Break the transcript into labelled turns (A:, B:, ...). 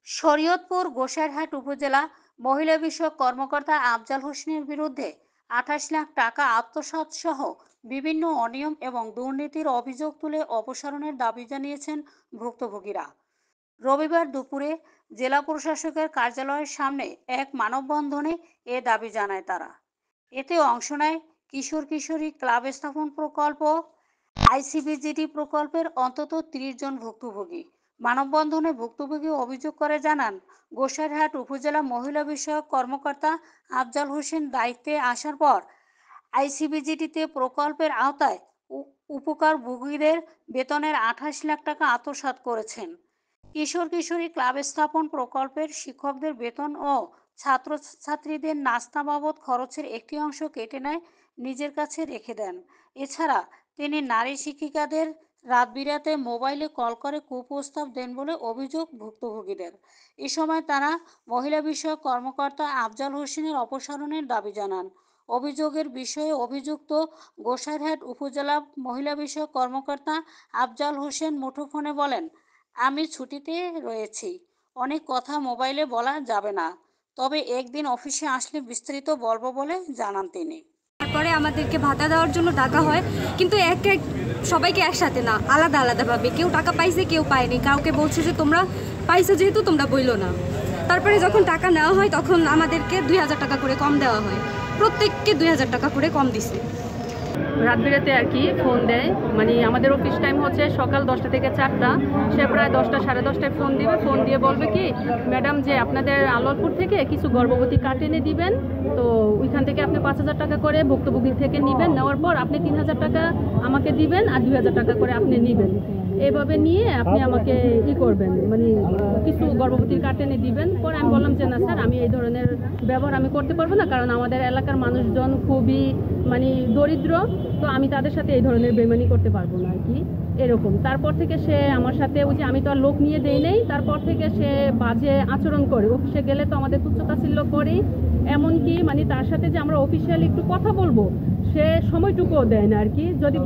A: শরীয়তপুর গোসাইরহাট উপজেলা মহিলা বিষয়ক কর্মকর্তা আফজাল হোসেনের বিরুদ্ধে 28 লাখ টাকা আত্মসাৎ সহ বিভিন্ন অনিয়ম এবং দুর্নীতির অভিযোগ তুলে অপসারণের দাবি জানিয়েছেন ভুক্তভোগীরা। রবিবার দুপুরে জেলা প্রশাসকের কার্যালয়ের সামনে এক মানববন্ধনে এ দাবি জানায় তারা। এতে অংশ নেয় কিশোর কিশোরী ক্লাব স্থাপন প্রকল্প, আইসিবিজিডি প্রকল্পের অন্তত 30 জন ভুক্তভোগী। মানববন্ধনে ভুক্তভোগী অভিযোগ করে জানান, গোসাইরহাট উপজেলা মহিলা বিষয়ক কর্মকর্তা আফজাল হোসেন দায়িত্বে আসার পর আইসিবিজিডিতে প্রকল্পের আওতায় উপকারভোগীদের বেতনের 28 লাখ টাকা আত্মসাৎ করেছেন। কিশোর কিশোরী ক্লাব স্থাপন প্রকল্পের শিক্ষকদের বেতন ও ছাত্রছাত্রীদের নাস্তা বাবদ খরচের একটি অংশ কেটে নেয়, নিজের কাছে রেখে দেন। এছাড়া তিনি নারী শিক্ষিকাদের রাত বিরাতে মোবাইলে কল করে কুপ্রস্তাব দেন বলে অভিযোগ ভুক্তভোগীদের। এ সময় তারা মহিলা বিষয়ক কর্মকর্তা আফজাল হোসেনের অপসারণের দাবি জানান। অভিযোগের বিষয়ে অভিযুক্ত গোসাইরহাট উপজেলা মহিলা বিষয়ক কর্মকর্তা আফজাল হোসেন মুঠোফোনে বলেন, আমি ছুটিতে রয়েছি, অনেক কথা মোবাইলে বলা যাবে না, তবে একদিন অফিসে আসলে বিস্তারিত বলবো বলে জানান তিনি।
B: তারপরে আমাদেরকে ভাতা দেওয়ার জন্য ডাকা হয়, কিন্তু সবাইকে একসাথে না, আলাদা আলাদাভাবে। কেউ টাকা পাইছে, কেউ পায়নি। কাউকে বলছে যে তোমরা পাইছো যেহেতু তোমরা বইলো না। তারপরে যখন টাকা নেওয়া হয় তখন আমাদেরকে 2000 টাকা করে কম দেওয়া হয়, প্রত্যেককে 2000 টাকা করে কম দিছে।
C: রাত বিরাতে আর কি ফোন দেয়, মানে আমাদের অফিস টাইম হচ্ছে সকাল 10টা থেকে 4টা। সে প্রায় 10টা সাড়ে 10টায় ফোন দিবে, ফোন দিয়ে বলবে কি, ম্যাডাম যে আপনাদের আলোরপুর থেকে কিছু গর্ভবতী কার্ড এনে দিবেন, তো ওইখান থেকে আপনি 5000 টাকা করে ভুক্তভোগী থেকে নেবেন, নেওয়ার পর আপনি 3000 টাকা আমাকে দিবেন আর 2000 টাকা করে আপনি নেবেন। এইভাবে নিয়ে আপনি আমাকে করবেন, মানে কিছু গর্ভবতীর কার্ড এনে দিবেন। পরে আমি বললাম যে না স্যার, আমি এই ধরনের ব্যবহার আমি করতে পারবো না, কারণ আমাদের এলাকার মানুষজন খুবই মানে দরিদ্র, তো আমি তাদের সাথে এই ধরনের বেমানি করতে পারবো না আর কি, এরকম। তারপর থেকে সে আমার সাথে ওই যে আমি তো আর লোক নিয়ে দেই নেই, তারপর থেকে সে বাজে আচরণ করে। অফিসে গেলে তো আমাদের তুচ্ছতাচ্ছিল্য করেই, এমনকি মানে তার সাথে যে আমরা অফিসিয়ালি একটু কথা বলবো সে সময়টুকুও দেয় না আর কি। যদি